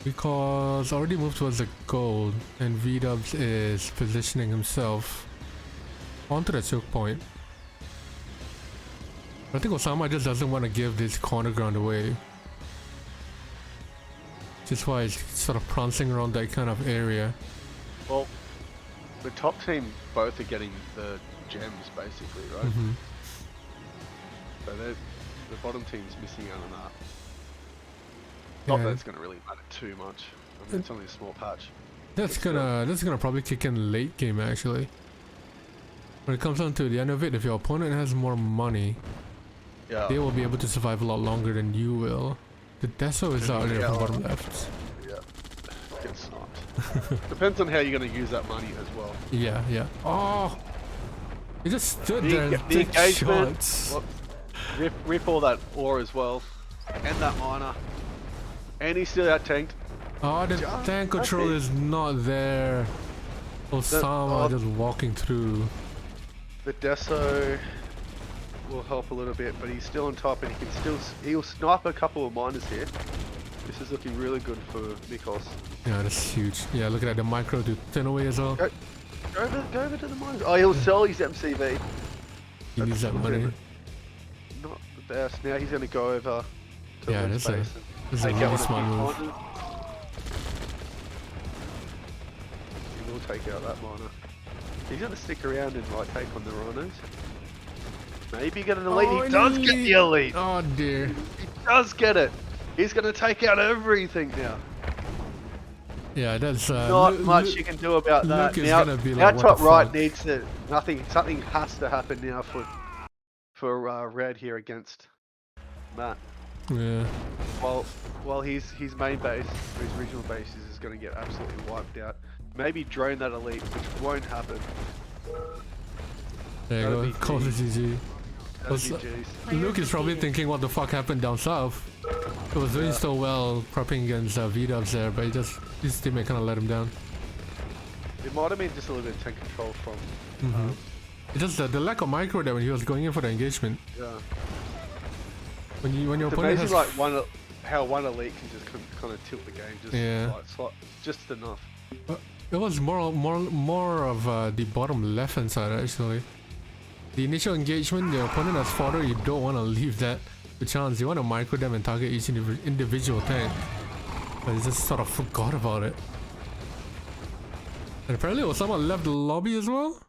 Because already moved towards the gold, and Vwwww is positioning himself onto the choke point. I think Ossama just doesn't want to give this corner ground away. Which is why he's sort of prancing around that kind of area. Well, the top team both are getting the gems basically, right? Mm-hmm. So the bottom team's missing out on that. Not that it's going to really matter too much. I mean, it's only a small patch. That's gonna probably kick in late game actually. When it comes down to the end of it, if your opponent has more money, they will be able to survive a lot longer than you will. The Deso is out there from bottom left. Yeah, get sniped. Depends on how you're going to use that money as well. Yeah. Oh! He just stood there and took shots. Rip all that ore as well. And that miner. And he's still out tanked. Oh, the tank control is not there. Ossama just walking through. The Deso will help a little bit, but he's still on top, and he'll snipe a couple of miners here. This is looking really good for Mikoz. Yeah, that's huge. Yeah, look at that, the micro to 10 away as well. Go over to the miners. Oh, he'll sell his MCV. He needs that money. Not the best. Now he's going to go over to that's a really smart move. He will take out that miner. He's going to stick around and like take on the rhinos. Maybe get an elite. He does get the elite. Oh dear. He does get it. He's going to take out everything now. Yeah, that's not much you can do about that. Luke is now, gonna be now like, top right needs to something has to happen now for Red here against Matt. Yeah. While his main base, his regional base is going to get absolutely wiped out. Maybe drone that elite, which won't happen. There you go. Call it GG. Luke is probably thinking what the fuck happened down south. He was doing so well prepping against Vwwww there, but his teammate kind of let him down. It might have been just a little bit of tank control from... It's just the lack of micro there when he was going in for the engagement. Yeah. When your it's opponent amazing has... how one elite can just kind of tilt the game, just enough. It was more of the bottom left hand side actually. The initial engagement, the opponent has fodder, you don't want to leave that to chance. You want to micro them and target each individual tank. But he just sort of forgot about it. And apparently Ossama left the lobby as well.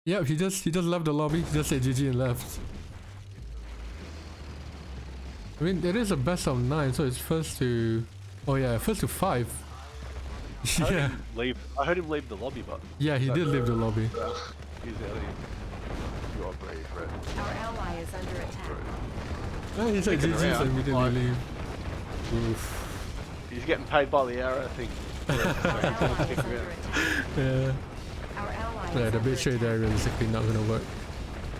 Yeah, he just left the lobby. He just said GG and left. I mean, it is a best of 9, so it's first to... Oh yeah, first to 5. Yeah. I heard him leave the lobby, but... Yeah, he did leave the lobby. He's out of here. You are brave, Red. Our ally is under attack. Yeah, he said GG and we didn't leave. Oof. He's getting paid by the hour, I think. Our ally is under attack. Yeah. Our ally is Yeah, the under bait trade there attack. realistically not gonna work.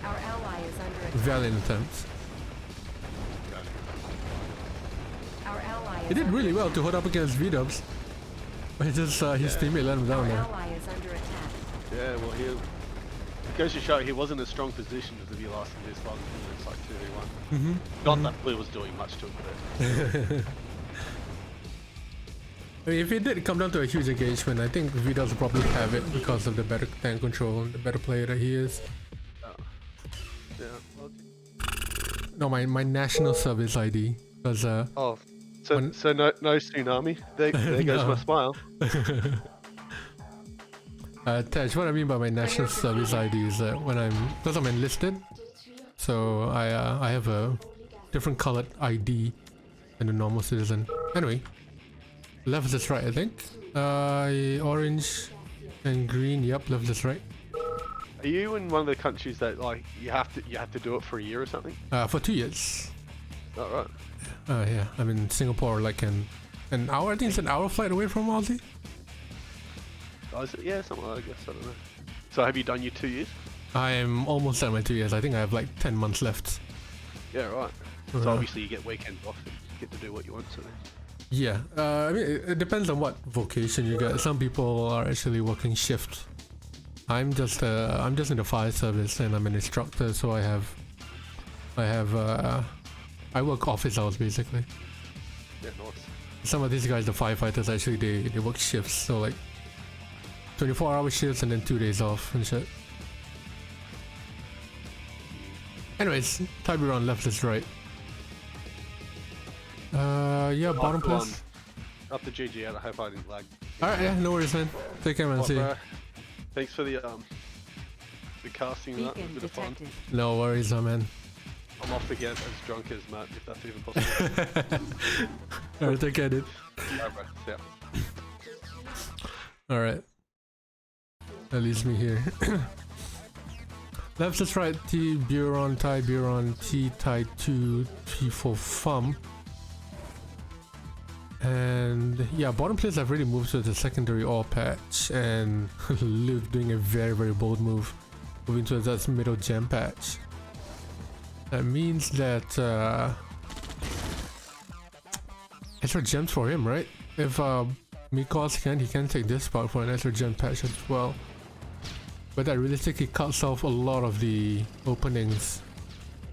Our ally is under attack. Valiant attempt. Our ally He is did under really well attack. to hold up against Vwwww. But he just, his teammate let him Our down there. ally is under attack. Yeah, well, it goes to show he wasn't in a strong position to be lasting this long. It's like 2v1. Not that Blue was doing much to him, but I mean, if it did come down to a huge engagement, I think Vwwww will probably have it because of the better tank control and the better player that he is. yeah. Well, No, my national service ID. Because, oh, so no tsunami. There goes No. my smile. Tej, what I mean by my national service ID is that when because I'm enlisted, so I have a different colored ID than a normal citizen. Anyway, left versus right, I think. Orange and green. Yep, left versus right. Are you in one of the countries that like you have to do it for a year or something? For 2 years. Is that right? Yeah, I'm in Singapore, like an hour. I think it's an hour flight away from Aussie. Oh, is it? Yeah, something like that, I guess. I don't know. So have you done your 2 years? I'm almost at my 2 years. I think I have like 10 months left. Yeah, right. So obviously you get weekends off and get to do what you want to. Yeah, I mean, it depends on what vocation you get. Some people are actually working shift. I'm just in the fire service and I'm an instructor, so I work office hours basically. Yeah, nice. Some of these guys, the firefighters, actually they work shifts, so like 24-hour shifts and then 2 days off and shit. Anyways, Tiburon left is right. Yeah, bottom place. Up to GG, I hope I didn't lag. Alright, yeah, no worries, man. Take care, man. What, See you. bro? Thanks for the casting and that. It was a Beacon bit of fun. detected. No worries, man. I'm off to get as drunk as Matt, if that's even possible. Alright, take care, dude. Alright, bro. Yeah. Alright. That leaves me here. Left is right, T, Buron, Tie, Buron, T, Tie 2, T for Fum. And yeah, bottom place I've really moved to the secondary ore patch, and Luke doing a very, very bold move, moving to that middle gem patch. That means that extra gems for him, right? If Mikoz he can take this part for an extra gem patch as well. But that realistically cuts off a lot of the openings,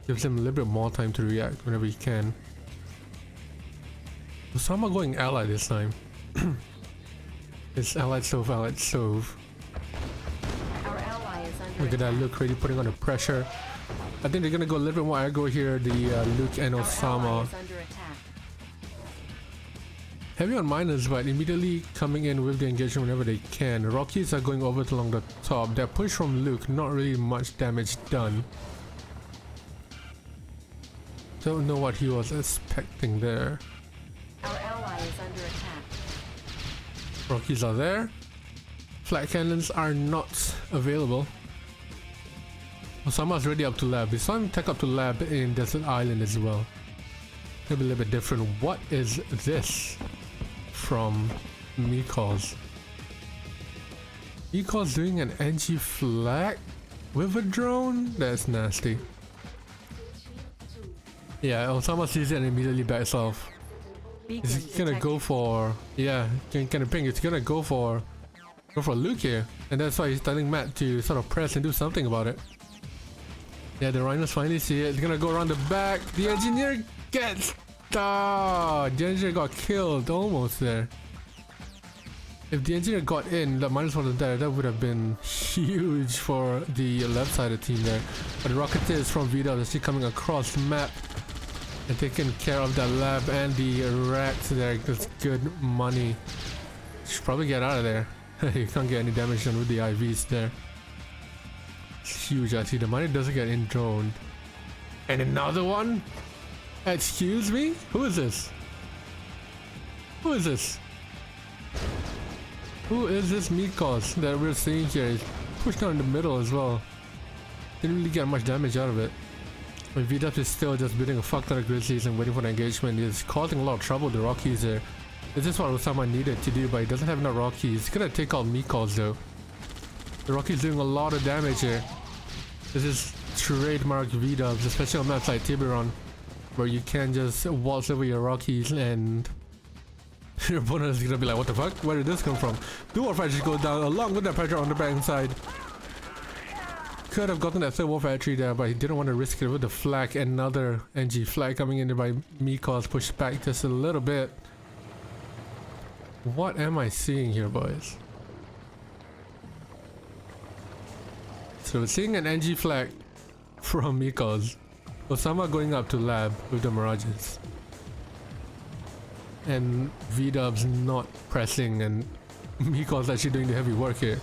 gives him a little bit more time to react whenever he can. Ossama going ally this time. It's allied stove, allied stove. Our ally is under Look at that, Luke really putting on the pressure. I think they're gonna go a little bit more aggro here, the Luke and Our ally Ossama. is under attack. Heavy on miners, but immediately coming in with the engagement whenever they can. Rockies are going over to along the top. That push from Luke, not really much damage done. Don't know what he was expecting there. Our ally is under attack. Rockies are there. Flat cannons are not available. Ossama's already up to lab. We saw him take up to lab in Desert Island as well. Maybe a little bit different. What is this from Mikoz? Mikoz doing an NG flag with a drone? That's nasty. Yeah, Ossama sees it and immediately backs off. Beacon He's gonna detected. go for, yeah, kind of ping. He's gonna go for Luke here, and that's why he's telling Matt to sort of press and do something about it. Yeah, the rhinos finally see it. He's gonna go around the back. The engineer gets, the engineer got killed almost there. If the engineer got in, the minus wasn't there, that would have been huge for the left side of the team there. But the Rocketeers from Vwwww is still coming across the map and taking care of that lab and the racks there. That's good money. Should probably get out of there. You can't get any damage done with the IVs there. It's huge actually. The money doesn't get in drone. And another one? Excuse me? Who is this? Who is this? Who is this Mikoz that we're seeing here? He's pushed down in the middle as well. Didn't really get much damage out of it. But Vwwww is still just building a fuck ton of grizzlies and waiting for the engagement. He's causing a lot of trouble with the Rockies there. This is what Ossama needed to do, but he doesn't have enough Rockies. He's gonna take out Mikoz though. The Rockies doing a lot of damage here. This is trademark Vwwww, especially on maps like Tiburon, where you can just waltz over your Rockies and your opponent is gonna be like, what the fuck? Where did this come from? The War Factory goes down along with that pressure on the back side. Could have gotten that third War Factory there, but he didn't want to risk it with the flag. Another NG flag coming in there by Mikoz, pushed back just a little bit. What am I seeing here, boys? So we're seeing an NG flag from Mikoz. Ossama going up to lab with the Mirages. And Vwww's not pressing, and Mikoz actually doing the heavy work here.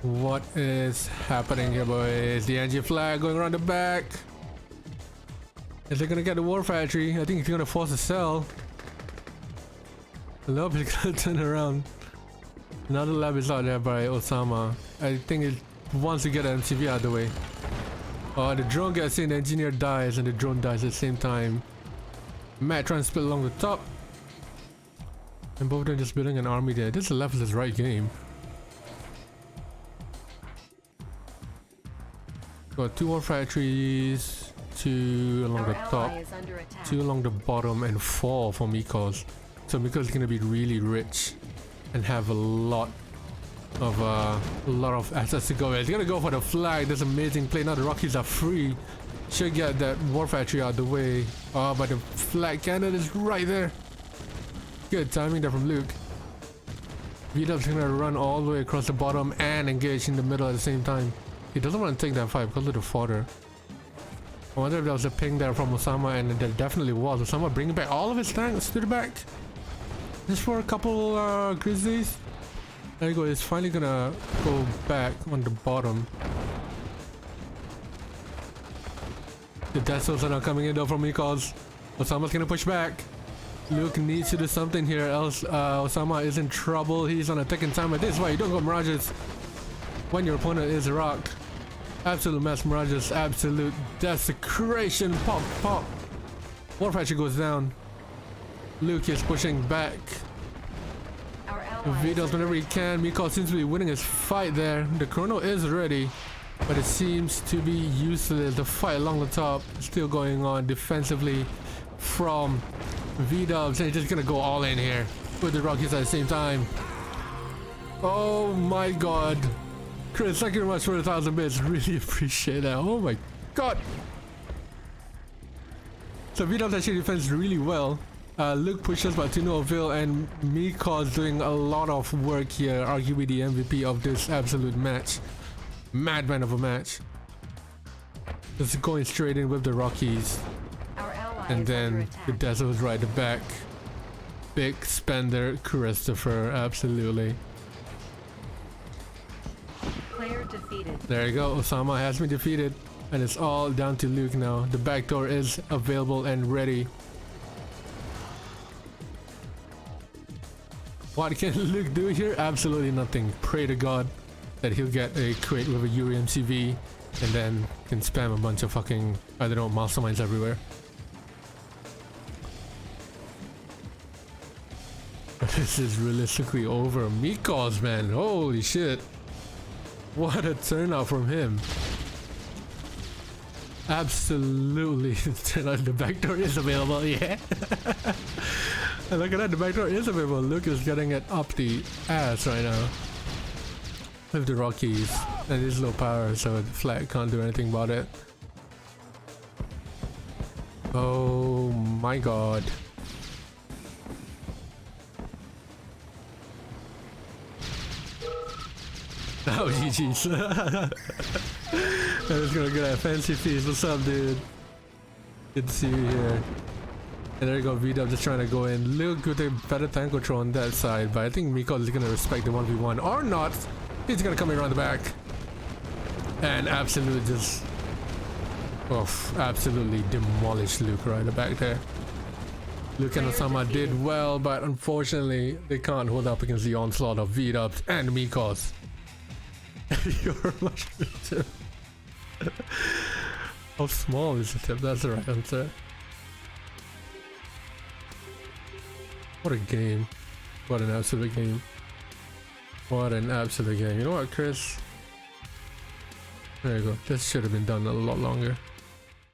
What is happening here, boys? The NG flag going around the back. Is he gonna get the War Factory? I think he's gonna force a sell. Nope, he's gonna turn around. Another lab is out there by Ossama. I think it wants to get an MCV out of the way. Oh, the drone gets in, the engineer dies, and the drone dies at the same time. Matt trying to split along the top. And both of them just building an army there. This is the left versus right game. Got 2 War Factories, 2 along the top, 2 along the bottom, and 4 for Mikoz. So Mikoz is gonna be really rich and have a lot of assets to go with. He's gonna go for the flag. That's amazing play. Now the Rockies are free. Should get that War Factory out of the way. Oh, but the flag cannon is right there. Good timing there from Luke. Vwww's gonna run all the way across the bottom and engage in the middle at the same time. He doesn't want to take that fight because of the fodder. I wonder if there was a ping there from Ossama, and there definitely was. Ossama bringing back all of his tanks to the back. Just for a couple grizzlies. There you go, he's finally gonna go back on the bottom. The Desos are not coming in though from Mikoz. Ossama's gonna push back. Luke needs to do something here, else Ossama is in trouble. He's on a ticking timer. This is why you don't go Mirages when your opponent is rocked. Absolute mass Mirages, absolute desecration. Pop, pop. War Factory goes down. Luke is pushing back. Vwww's whenever he can. Mikoz seems to be winning his fight there. The chrono is ready, but it seems to be useless. The fight along the top is still going on defensively from Vwww's, and he's just gonna go all in here with the Rockies at the same time. Oh my god. Chris, thank you very much for 1,000 bits. Really appreciate that. Oh my god. So Vwww's actually defends really well. Luke pushes but to no avail, and Mikoz doing a lot of work here, arguably the MVP of this absolute match. Madman of a match. Just going straight in with the Rockies. And then the Desos right at the back. Big spender Christopher, absolutely. Player defeated. There you go, Ossama has been defeated. And it's all down to Luke now. The back door is available and ready. What can Luke do here? Absolutely nothing. Pray to God that he'll get a crate with a Yuri MCV and then can spam a bunch of fucking, I don't know, masterminds everywhere. This is realistically over. Mikoz, man. Holy shit. What a turnout from him. Absolutely. The back door is available, yeah. And look at that, the back door is available. Luke is getting it up the ass right now with the Rockies, and there's low power, so the flag can't do anything about it. Oh my god. Oh, GG's. I was gonna get a fancy piece. What's up, dude? Good to see you here. And there you go, Vwwww just trying to go in. Luke with a better tank control on that side, but I think Mikoz is gonna respect the 1v1 or not. He's gonna come in around the back. And absolutely just absolutely demolished Luke right back there. Luke and Ossama did well, but unfortunately they can't hold up against the onslaught of Vwwww and Mikoz. You're much tip. How small is the tip? That's the right answer. What a game. What an absolute game. What an absolute game. You know what, Chris? There you go. This should have been done a lot longer.